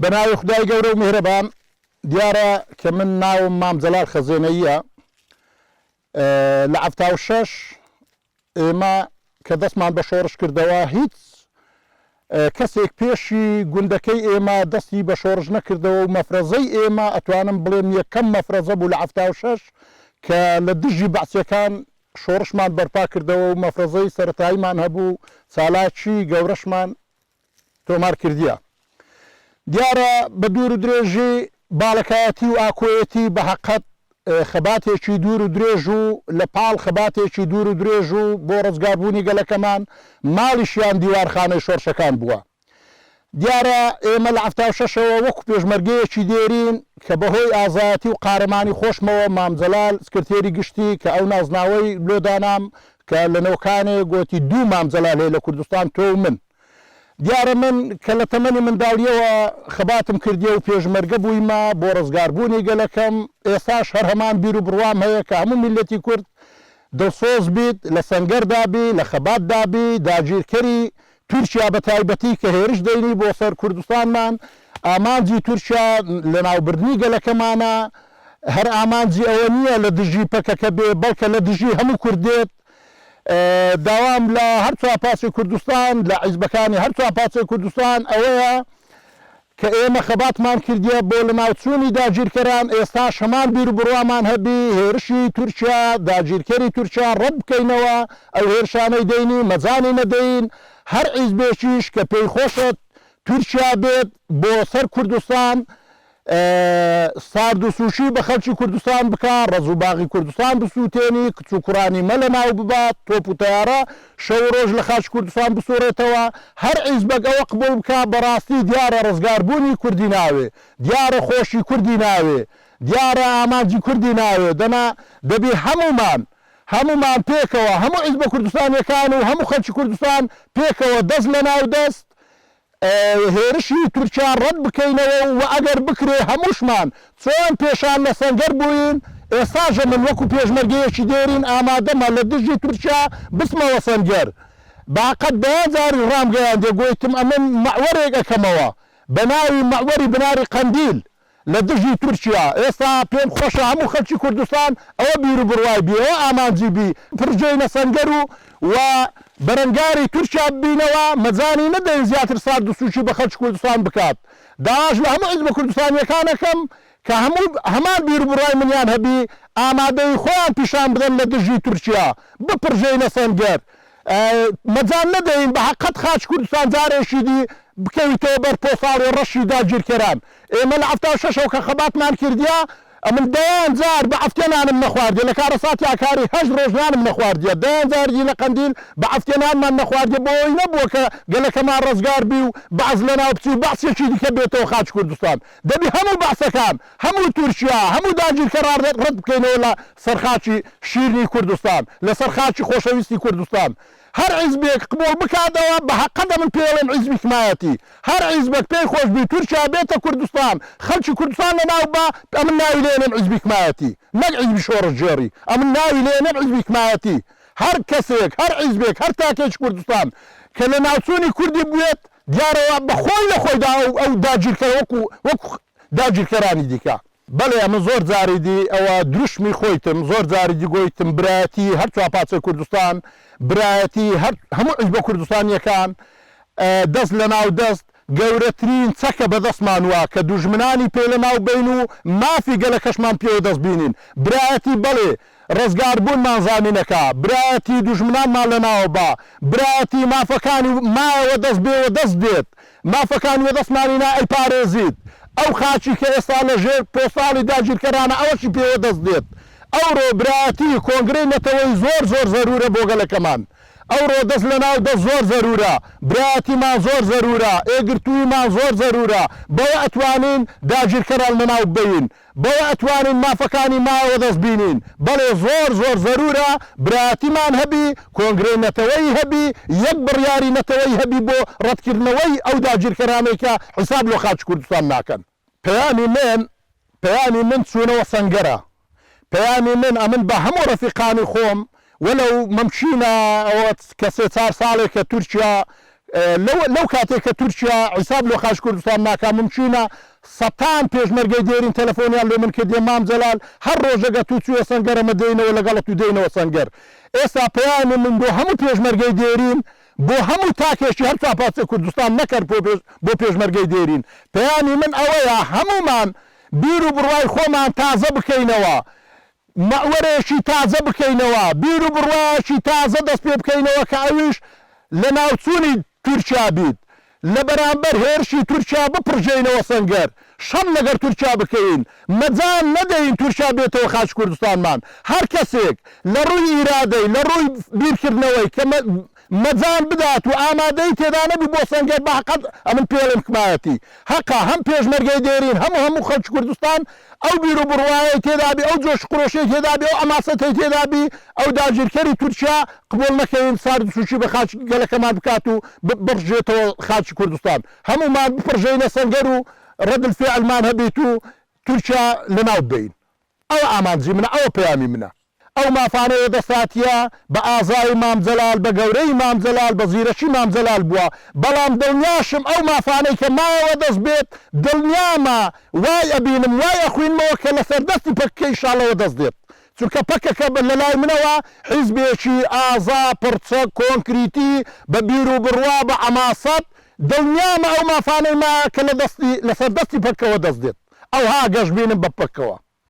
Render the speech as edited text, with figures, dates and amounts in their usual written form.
بەناوی خدای گەورە و میهرەبان دیارە کە من ناوم مام جەلال خەزێنەییە لە 76 ئێمە کە دەستمان بە شۆڕش کردەوە هیچ کەسێک پێشی گوندەکەی ئێمە دەستی بە شۆڕش نەکردەوە و مەفرەزەی ئێمە ئەتوانم بڵێم یەکەم مەفرەزە بوو لە 76 کە لە دژی بەعسیەکان شۆڕشمان بەرپا کردەوە و مەفرەزەی سەرەتاییمان هەبوو چالاکی گەورەشمان تۆمار کردیە. دیارە بە دوور و درێژی باڵەکایەتی و ئاکۆیەتی بە حەقەت خەباتێکی دوور و درێژ و لە پاڵ خەباتێکی دوور و درێژ و بۆ ڕزگاربوونی گەلەکەمان ماڵیشیان دیوارخانەی شۆڕشەکان بووە. دیارە ئێمە لە 76ەوە وەکو پێشمەرگەیەکی دێرین کە بەهۆی ئازایەتی و قارەمانی خۆشمەوە مام جەلال سکرتێری گشتی کە ئەو نازناوەی لۆدانام کە لە نەوکانێ گوتی دوو مام جەلال هەیە لە کوردستان تۆ و من. دیارە من کە لە تەمەنی منداڵیەوە خەباتم کردیە و پێشمەرگە بوویمە بۆ ڕزگاربوونی گەلەکەم ئێستاش هەر هەمان بیر و بڕوام هەیە کە هەموو میلەتی کورد دڵسۆز بیت لە سەنگەردابی لە خەباتدابی داگیرکەری تورکیا بە تایبەتی کە هێرش دەینی بۆ سەر کوردستانمان ئامانجی تورکیا لە ناوبردنی گەلەکەمانە هەر ئامانجی ئەوە نییە لە دژی پەکەکە بێ بەڵکە لە دژی هەموو کوردێت داوام لە هەر چاپاسی کوردستان لە عیزبەکانی هەر چاپاسی کوردستان ئەوەیە کە ئێمە خەباتمان کردیە بۆ لە ناوچوونی داگیرکەران ئێستاش هەمان بیر و بڕوامان هەبی هێرشی تورکیا داگیرکەری تورکیا ڕەت بکەینەوە ئەو هێرشانەی دەینی مەزانی نەدەین هەر عیزبێکیش کە پێی خۆشت تورکیا بێت بۆ سەر کوردستان سارد و سوشی بە خەڵکی کوردستان بکە ڕەز و باغی کوردستان بسووتێنی کچ و کوڕانی مەلە ناو ببات تۆپ و تەیارە شەو ڕۆژ لە خاچ کوردستان بسۆڕێتەوە هەر عیزبەک ئەوە قبول بکە بەڕاستی دیارە ڕزگاربوونی کوردی ناوێ دیارە خۆشی کوردی ناوێ دیارە ئامانجی کوردی ناوێ دەنا دەبێ هەمومان پێکەوە هەموو عیزبە کوردستانیەکان و هەموو خەڵکی کوردستان پێکەوە دەست لە ناو دەست هێرشی تورکیا ڕەت بکەینەوە و ئەگەر بکرێ هەمووشمان چۆن پێشان لە سەنگەر بووین ئێستاژە من وەکو پێشمەرگەیەکی دێرین ئامادەمە لە دژی تورکیا بسمەوە سەنگەر باقەت بەیانجاری ڕامگەیان دێگویتم ئەمن مەعوەرێک ئەکەمەوە بە ناوی مەعوەری بناری قەندیل لە دژی تورکیا ئێستا پێم خۆشە هەموو خەڵکی کوردستان ئەوە بیر و بڕوای بی ئەوە ئامانجی بی پرجەینە سەنگەر و بەرەنگاری تورکیا ببینەوە مەزانی نەدەین زیاتر سارد و سوچی بە خەڵکی کوردستان بکات داش لە هەموو عیزبە کوردستانیەکانەکەم کە هەمان بیر و بڕوای منیان هەبی ئامادەی خۆیان پیشان بدەن لە دژی تورکیا بپرژەینە سەنگەر مەزان نەدەین بە حەقەت خاچ کوردستان جارێکی دی بکەویتەوە بەر پۆساڵی ڕەشی داگیرکەران ئێمە لە 76ەوە کە خەباتمان کردیا ئەمن دەیان جار بە ئەفتێنانم نەخواردیە لە کارەساتی ئاکاری 8 ڕۆژنانم نەخواردیە دەیان جاردی لە قەندیل بە ئەفتێنانمان نەخواردیە بۆی نەبووە کە گەلەکەمان ڕزگار بی و بەعز لە ناو بچی و بەعسێکی دیکە بێتەوە خاچ کوردستان دەبی هەموو بەعسەکان هەموو تورکیا هەموو داگیرکەران ڕەت بکەینەوە لە سەرخاچی شیرنی کوردستان لە سەرخاچی خۆشەویستی کوردستان هەر عیزبێک قبول بکاتەوە بە حەقەدە من پێڵێم عیزبی حمایەتی هەر عیزبێک پێی خۆش بی تورکیا بێتە کوردستان خەڵکی کوردستان لە ناو بە ئەمن ناوی لێنێم عیزبی حمایەتی نەک عیزبی شۆڕش جێڕی ئەمن ناوی لێنێم عیزبی حمایەتی هەر کەسێک هەر عیزبێک هەر تاکێکی کوردستان کە لە ناوچوونی کوردی بوێت دیارەوە بەخۆی لە خۆیدا ئەو داگیرکەر وەکو داگیرکەرانی دیکە بەڵێ ئەمە زۆر جاری دی ئەوە دروشمی خۆیتم زۆر جاری دی گۆیتم برایەتی هەر چاپاچەی کوردستان برایەتی هەموو عیزبە کوردستانیەکان دەست لە ناو دەست گەورەترین چەکە بەدەستمان وە کە دوژمنانی پێ لە ناو بین و مافی گەلەکەشمان پێوە دەست بینین برایەتی بەڵێ ڕزگاربوونمان زانینەکە برایەتی دوژمنانمان لە ناوە بە برایەتی مافەکانی مایەوە دەست بێوە دەست دێت مافەکانی وە دەستمانینا ئەیپارێزیت ئەو خاچی کە ئێستا لە ژێر پۆساڵی داگیرکەرانە ئەوەشی پێوە دەست دێت ئەوڕۆ برایەتی کۆنگرەی نەتەوەی زۆر زەرورە بۆ گەلەکەمان ئەوڕۆ دەست لە ناو دەست زۆر زەرورە برایەتیمان زۆر زەرورە ئێگرتوویمان زۆر زەرورە بەوە ئەتوانین داگیرکەران لە ناو بین بەوە ئەتوانین مافەکانی ماوە دەست بینین بەڵێ زۆر زەرورە برایەتیمان هەبی کۆنگرەی نەتەوەی هەبی یەک بڕیاری نەتەوەی هەبی بۆ ڕەتکردنەوەی ئەو داگیرکەرانێکە حساب لە خاچ کوردستان ناکەن پەیامی من چوونەوە سەنگەرە پەیامی من ئەمن بە هەموو ڕەفیقانی خۆم وەلەو مەمچینە ئەوە کە 3-4 ساڵێک کە تورکیا لەو کاتێک کە تورکیا حیساب لە خاش کوردستان ناکا ممچینە سەتان پێشمەرگەی دێرین تەلەفۆنیان لێ من کردێ مام جەلال هەر ڕۆژەگە تو چووە سەنگەرەمە دێنەوە لەگەڵت و دێنەوە سەنگەر ئێستا پەیامی من بۆ هەموو پێشمەرگەی دێرین بۆ هەموو تاکێشی هەر چاپاچە کوردستان نەکرد بۆ پێشمەرگەی دێرین پەیامی من ئەوەیە هەمومان بیر و بڕوای خۆمان تازە بکەینەوە مەوەرێکی تازە بکەینەوە بیر و بڕوایەکی تازە دەست پێ بکەینەوە کە ئەویش لە ناوچوونی تورکیا بیت لە بەرامبەر هێرشی تورکیا بپڕژێنەوە سەنگەر شەم لەگەر تورکیا بکەین مەجان نەدەین تورکیا بێتەوە خاچ کوردستانمان هەر کەسێک لە ڕووی ئیرادەی لە ڕووی بیرکردنەوەی کە مەجان بدات و ئامادەی تێدا نەبی بۆ سەنگەر بەحقەت ئەمن پێڵم حکمایەتی حەقا هەم پێشمەرگەی دێرین هەموو خەڵکی کوردستان ئەو بیر و بڕوایەی تێدابی ئەو جۆش قڕۆشەی تێدابی ئەو ئەماسەتەی تێدابی ئەو داگیرکەری تورکیا قبول نەکەین سارد سوچی بە خاچ گەلەکەمان بکات و بڕژێتەوە خاچی کوردستان هەمومان بپڕژێنە سەنگەر و ڕەدل فعلمان هەبێت و تورکیا لەناو بین ئەو ئامانجی منە ئەوە پەیامی منە ئەو مافانەیە دەساتیە بە ئازای مام جەلال بە گەورەی مام جەلال بە زیرەکی مام جەلال بووە بەڵام دڵنیاشم ئەو مافانەی کە ماوە دەست بێت دڵنیامە وای ئەبینم وای ئەخوێنمەوە کە لەسەر دەستی پەکەی ئینشاڵڵەوە دەست دێت چونکە پەکەکە لە لای منەوە حیزبێکی ئازا پڕچە کۆنکریتی بە بیر و بڕوا بە ئەماسەت دڵنیامە ئەو مافانەی ما کە لەسەر دەستی پەکەوە دەست دێت ئەو ها گەشت بینم بە پەکەوە